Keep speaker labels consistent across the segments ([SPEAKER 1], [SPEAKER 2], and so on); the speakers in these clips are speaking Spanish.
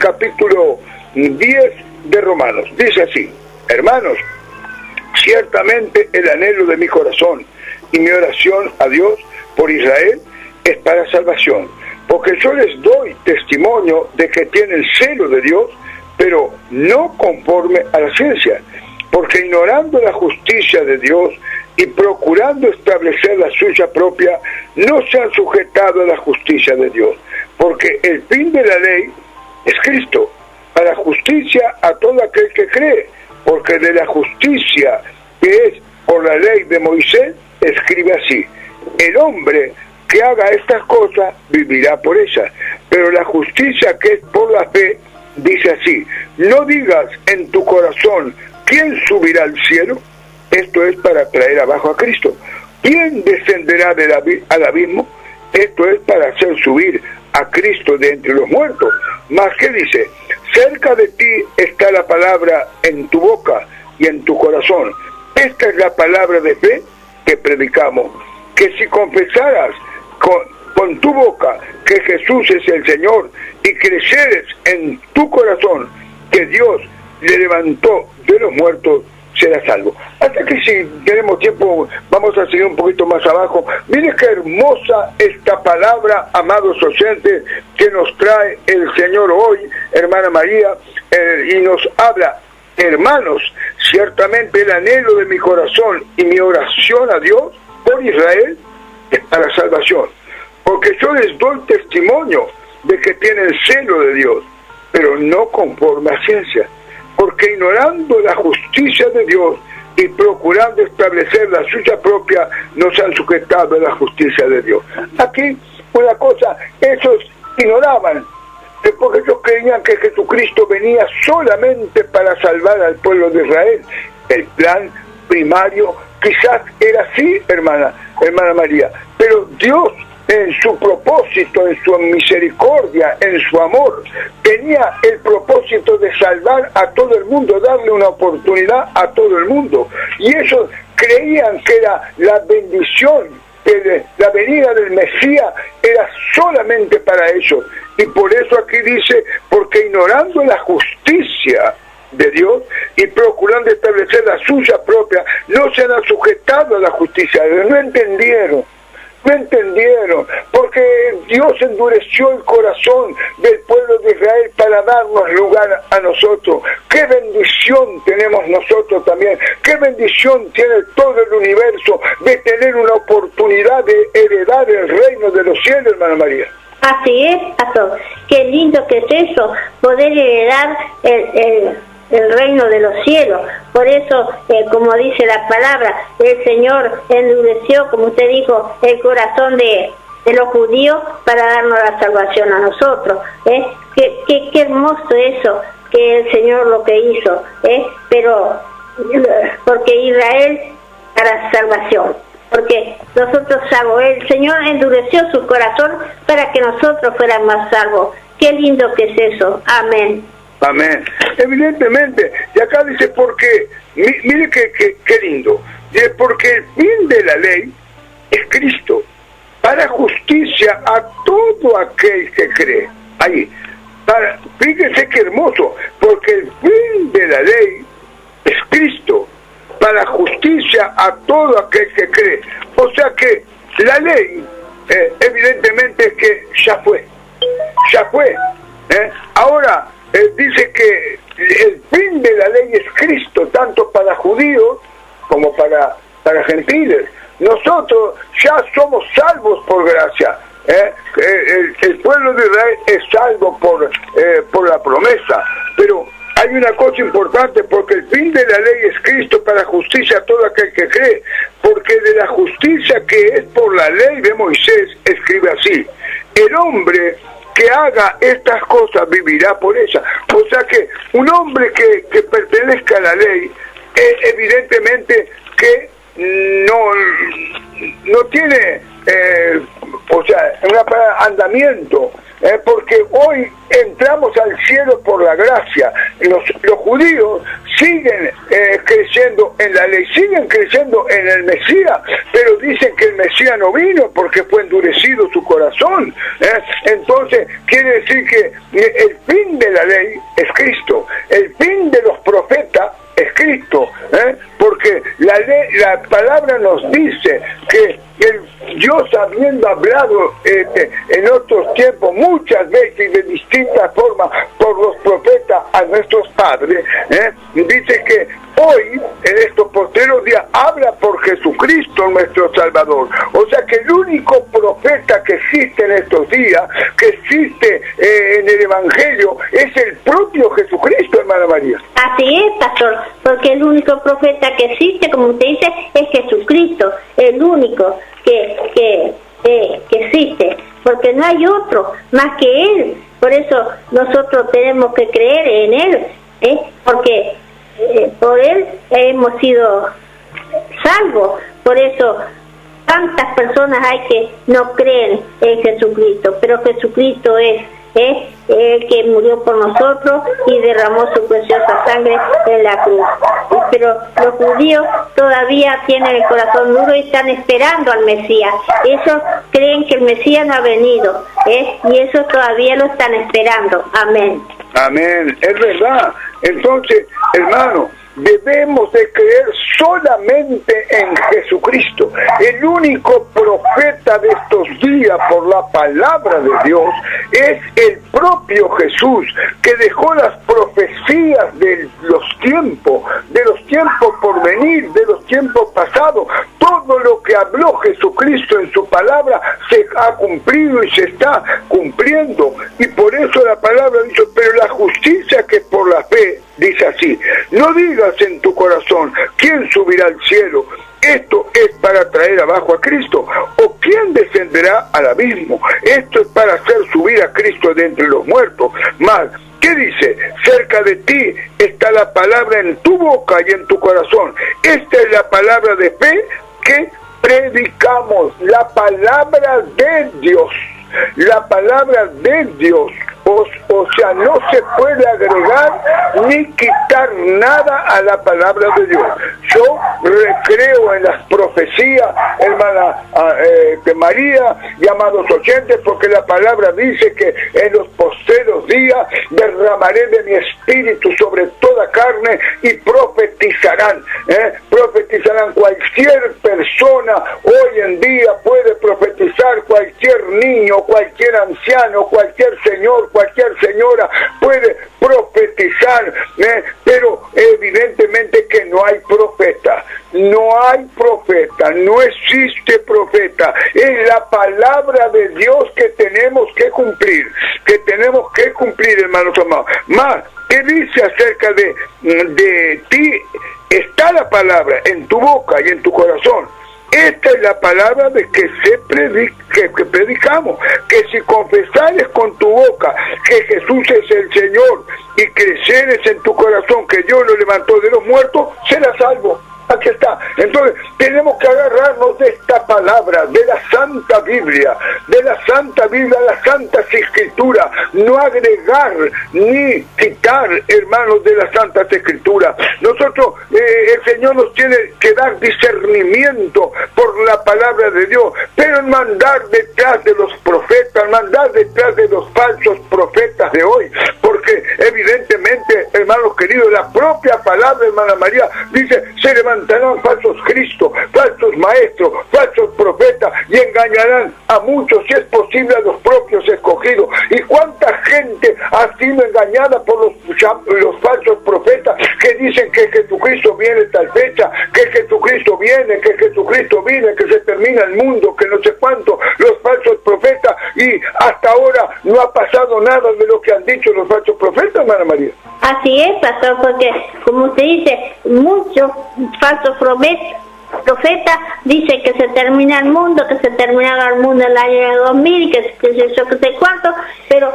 [SPEAKER 1] capítulo 10 de Romanos. Dice así: hermanos, ciertamente el anhelo de mi corazón y mi oración a Dios por Israel es para salvación, porque yo les doy testimonio de que tienen celo de Dios, pero no conforme a la ciencia, porque ignorando la justicia de Dios y procurando establecer la suya propia, no se han sujetado a la justicia de Dios, porque el fin de la ley es Cristo, para justicia a todo aquel que cree, porque de la justicia que es por la ley de Moisés, escribe así: el hombre que haga estas cosas vivirá por ellas, pero la justicia que es por la fe, dice así: no digas en tu corazón, ¿quién subirá al cielo? Esto es para traer abajo a Cristo. ¿Quién descenderá al abismo? Esto es para hacer subir a Cristo de entre los muertos. Más que dice: cerca de ti está la palabra en tu boca y en tu corazón. Esta es la palabra de fe que predicamos, que si confesaras con tu boca que Jesús es el Señor y creyeres en tu corazón que Dios le levantó de los muertos, será salvo. Hasta que, si tenemos tiempo, vamos a seguir un poquito más abajo. Mire qué hermosa esta palabra, amados oyentes, que nos trae el Señor hoy, hermana María, y nos habla: hermanos, ciertamente el anhelo de mi corazón y mi oración a Dios por Israel es para salvación, porque yo les doy testimonio de que tienen celo de Dios, pero no conforme a ciencia, porque ignorando la justicia de Dios y procurando establecer la suya propia, no se han sujetado a la justicia de Dios. Aquí una cosa, ellos ignoraban, porque ellos creían que Jesucristo venía solamente para salvar al pueblo de Israel. El plan primario quizás era así, hermana María, pero Dios, en su propósito, en su misericordia, en su amor, tenía el propósito de salvar a todo el mundo, darle una oportunidad a todo el mundo. Y ellos creían que era la bendición, que la venida del Mesías era solamente para ellos. Y por eso aquí dice: porque ignorando la justicia de Dios y procurando establecer la suya propia, no se han sujetado a la justicia de Dios. No entendieron, porque Dios endureció el corazón del pueblo de Israel para darnos lugar a nosotros. ¡Qué bendición tenemos nosotros también! ¡Qué bendición tiene todo el universo de tener una oportunidad de heredar el reino de los cielos, hermana María!
[SPEAKER 2] Así es, pastor. Qué lindo que es eso, poder heredar el reino de los cielos. Por eso, como dice la palabra, el Señor endureció, como usted dijo, el corazón de los judíos para darnos la salvación a nosotros. Qué hermoso eso, que el Señor lo que hizo, pero porque Israel para salvación, porque nosotros salvos, el Señor endureció su corazón para que nosotros fuéramos salvos. Qué lindo que es eso. Amén.
[SPEAKER 1] Amén. Evidentemente, y acá dice: porque, mire qué lindo, dice: porque el fin de la ley es Cristo, para justicia a todo aquel que cree. Ahí, fíjese qué hermoso, porque el fin de la ley es Cristo, para justicia a todo aquel que cree. O sea que la ley, evidentemente es que ya fue. Ahora, dice que el fin de la ley es Cristo, tanto para judíos como para gentiles. Nosotros ya somos salvos por gracia. El pueblo de Israel es salvo por la promesa. Pero hay una cosa importante, porque el fin de la ley es Cristo, para justicia a todo aquel que cree, porque de la justicia que es por la ley de Moisés, escribe así: el hombre que haga estas cosas vivirá por ellas. O sea que un hombre que pertenezca a la ley, evidentemente que no tiene, una palabra, andamiento, porque hoy entramos al cielo por la gracia. Los judíos siguen creyendo en la ley, siguen creyendo en el Mesías, pero dicen que el Mesías no vino porque fue endurecido su corazón. Entonces quiere decir que el fin de la ley Cristo. El fin de los profetas es Cristo, porque la palabra nos dice que Dios, habiendo hablado en otros tiempos muchas veces y de distintas formas por los profetas a nuestros padres, dice que hoy, en estos postreros días, habla por Jesucristo nuestro Salvador. O sea que el único profeta que existe en estos días, que existe en el Evangelio, es el propio Jesucristo, hermana María.
[SPEAKER 2] Así es, pastor, porque el único profeta que existe, como usted dice, es Jesucristo, el único que existe, porque no hay otro más que Él. Por eso nosotros tenemos que creer en Él, porque por Él hemos sido salvos. Por eso tantas personas hay que no creen en Jesucristo, pero Jesucristo es el que murió por nosotros y derramó su preciosa sangre en la cruz. Pero los judíos todavía tienen el corazón duro y están esperando al Mesías. Ellos creen que el Mesías no ha venido, y eso todavía lo están esperando. Amén.
[SPEAKER 1] Amén, es verdad. Entonces, hermano, debemos de creer solamente en Jesucristo, el único profeta de estos días por la palabra de Dios. Es el propio Jesús, que dejó las profecías de los tiempos por venir, de los tiempos pasados. Todo lo que habló Jesucristo en su palabra se ha cumplido y se está cumpliendo, y por eso la palabra dice: pero la justicia que por la fe, dice así, no digas en tu corazón, ¿quién subirá al cielo? Esto es para traer abajo a Cristo, o ¿quién descenderá al abismo? Esto es para hacer subir a Cristo de entre los muertos. Mas, ¿qué dice? Cerca de ti está la palabra en tu boca y en tu corazón. Esta es la palabra de fe que predicamos, la palabra de Dios. La palabra de Dios, o sea, no se puede agregar ni quitar nada a la palabra de Dios. Yo recreo en las profecías, hermana María y amados oyentes, porque la palabra dice que en los postreros días derramaré de mi espíritu sobre toda carne y profetizarán. Profetizarán. Cualquier persona hoy en día puede profetizar, cualquier niño, cualquier anciano, cualquier señor, cualquier señora puede profetizar, pero evidentemente que no hay profeta, no existe profeta. Es la palabra de Dios que tenemos que cumplir, hermanos amados. Más, ¿qué dice acerca de ti? Está la palabra en tu boca y en tu corazón. Esta es la palabra de que predicamos, que si confesares con tu boca que Jesús es el Señor y creyeres en tu corazón que Dios lo levantó de los muertos, serás salvo. Aquí está. Entonces tenemos que agarrarnos de esta palabra, de la Santa Biblia, la Santa Escritura, no agregar ni quitar, hermanos, de las Santas Escrituras. Nosotros, el Señor nos tiene que dar discernimiento por la palabra de Dios, pero en mandar detrás de los profetas, mandar detrás de los falsos profetas de hoy, porque evidentemente, hermanos queridos, la propia palabra, hermana María, dice: se levantarán falsos Cristos, falsos maestros, falsos profetas, y engañarán a muchos, si es posible a los propios escogidos. ¿Y cuánta gente ha sido engañada por los falsos profetas que dicen que Jesucristo viene tal fecha, que Jesucristo viene, que se termina el mundo, que no sé cuánto, los falsos profetas, y hasta ahora no ha pasado nada de lo que han dicho los falsos profetas, hermana María?
[SPEAKER 2] Así es, pastor, porque como usted dice, muchos falsos profetas dicen que se termina el mundo, que se terminaba el mundo en el año 2000, que sé cuánto, pero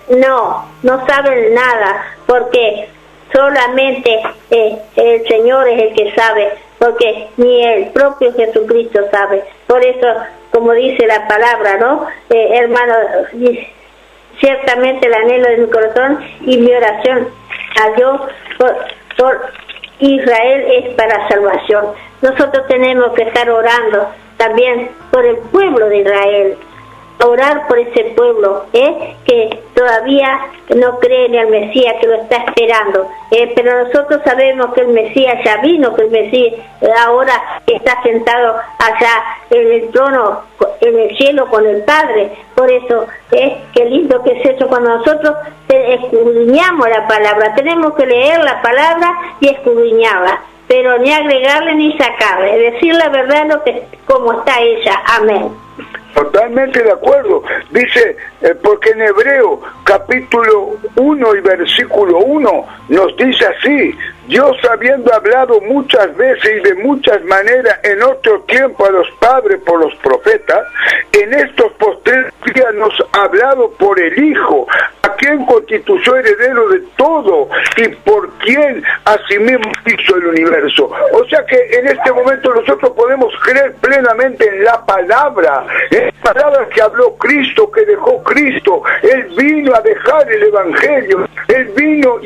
[SPEAKER 2] no saben nada, porque solamente el Señor es el que sabe, porque ni el propio Jesucristo sabe. Por eso, como dice la palabra, ¿no? Hermano, ciertamente el anhelo de mi corazón y mi oración a Dios por Israel es para salvación. Nosotros tenemos que estar orando también por el pueblo de Israel. a orar por ese pueblo, que todavía no cree en el Mesías, que lo está esperando, pero nosotros sabemos que el Mesías ya vino, que el Mesías ahora está sentado allá en el trono, en el cielo con el Padre. Por eso, qué lindo que es eso cuando nosotros escudriñamos la palabra. Tenemos que leer la palabra y escudriñarla, pero ni agregarle ni sacarle, decir la verdad como está ella. Amén.
[SPEAKER 1] Totalmente de acuerdo. Dice, porque en Hebreo capítulo 1 y versículo 1 nos dice así: Dios, habiendo hablado muchas veces y de muchas maneras en otro tiempo a los padres por los profetas, en estos postreros días nos ha hablado por el Hijo, a quien constituyó heredero de todo y por quien asimismo hizo el universo. O sea que en este momento nosotros podemos creer plenamente en la palabra que habló Cristo, que dejó Cristo. Él vino a dejar el Evangelio, Él vino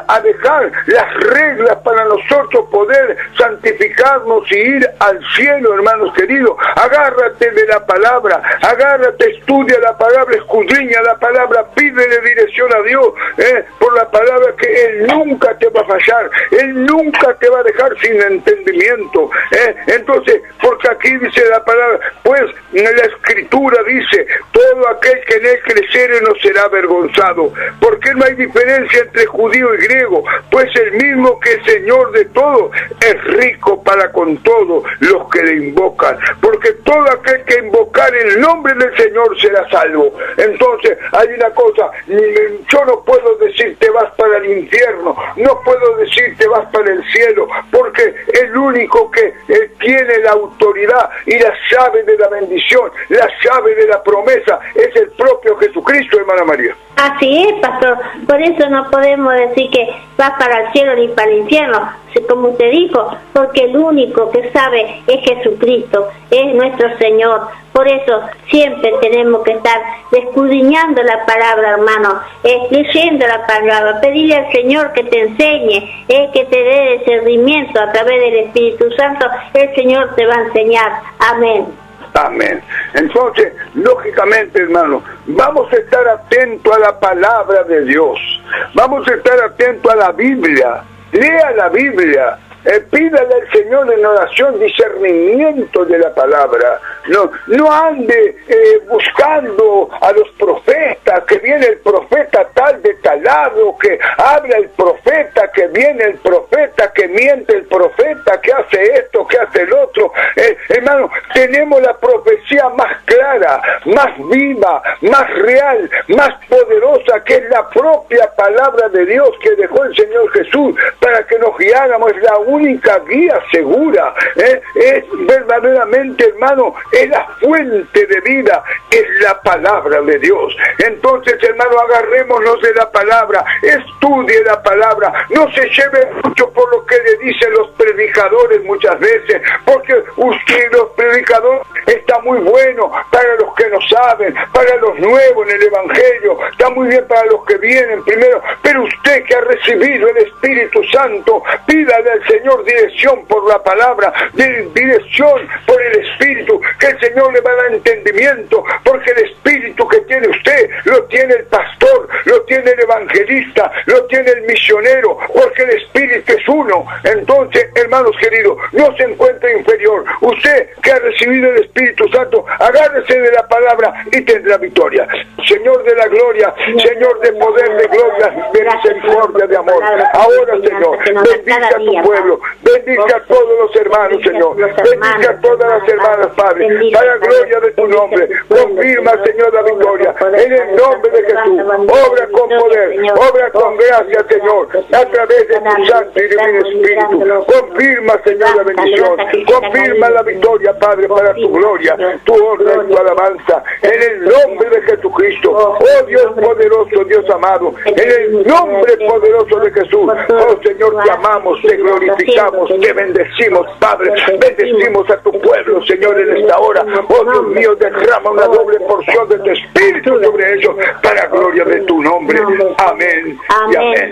[SPEAKER 1] a dejar las reglas para nosotros poder santificarnos y ir al cielo, hermanos queridos. Agárrate de la palabra, agárrate, estudia la palabra, escudriña la palabra, pídele dirección a Dios, por la palabra, que Él nunca te va a fallar, Él nunca te va a dejar sin entendimiento. Entonces, porque aquí dice la palabra, pues en la Escritura dice, todo aquel que en Él creciere no será avergonzado, porque no hay diferencia entre judío y griego, pues el mismo que es Señor de todo es rico para con todos los que le invocan, porque todo aquel que invocar el nombre del Señor será salvo. Entonces hay una cosa, yo no puedo decir te vas para el infierno, no puedo decir te vas para el cielo, porque el único que tiene la autoridad y la llave de la bendición, la llave de la promesa, es el propio Jesucristo, hermana María.
[SPEAKER 2] Así es, pastor. Por eso no podemos decir que vas para el cielo ni para el infierno, como usted dijo, porque el único que sabe es Jesucristo, es nuestro Señor. Por eso siempre tenemos que estar escudriñando la palabra, hermano, leyendo la palabra, pedirle al Señor que te enseñe, que te dé discernimiento a través del Espíritu Santo. El Señor te va a enseñar. Amén.
[SPEAKER 1] Amén. Entonces, lógicamente, hermano, vamos a estar atentos a la palabra de Dios. Vamos a estar atentos a la Biblia. Lea la Biblia. Pídale al Señor en oración discernimiento de la palabra. No ande buscando a los profetas, que viene el profeta tal de tal lado, que habla el profeta, que viene el profeta, que miente el profeta, que hace esto, que hace el otro. Hermano, tenemos la profecía más clara, más viva, más real, más poderosa, que es la propia palabra de Dios que dejó el Señor Jesús para que nos guiáramos. Es la única guía segura, es verdaderamente, hermano, es la fuente de vida, es la palabra de Dios. Entonces, hermano, agarrémonos de la palabra, estudie la palabra, no se lleve mucho por lo que le dicen los predicadores muchas veces, porque los predicadores está muy bueno para los que no saben, para los nuevos en el Evangelio, está muy bien para los que vienen primero, pero usted que ha recibido el Espíritu Santo, pídale al Señor dirección por la palabra, dirección por el Espíritu, que el Señor le va a dar entendimiento, porque el Espíritu que tiene usted lo tiene el pastor, lo tiene el evangelista, lo tiene el misionero, porque el Espíritu es uno. Entonces, hermanos queridos, no se encuentre inferior. Usted que ha recibido el Espíritu Santo, agárrese de la palabra y tendrá victoria. Señor de la gloria, Señor de poder, de gloria, de misericordia, de amor. Ahora, Señor, bendiga a tu pueblo, bendiga a todos los hermanos, Señor, bendiga a todas las hermanas, Padre, para la gloria de tu nombre. Confirma, Señor, la victoria en el nombre de Jesús. Obra con poder, obra con gracia, Señor, a través de tu santo y divino Espíritu. Confirma, Señor, la bendición, confirma la victoria, Padre, para tu gloria, tu honra y tu alabanza, en el nombre de Jesucristo. Oh Dios poderoso, Dios amado, en el nombre poderoso de Jesús. Oh Señor, te amamos, te glorificamos, te bendecimos, Padre, bendecimos a tu pueblo, Señor, en esta hora. Oh Dios mío, derrama una doble porción de tu Espíritu sobre ellos, para gloria de tu nombre. Amén y amén.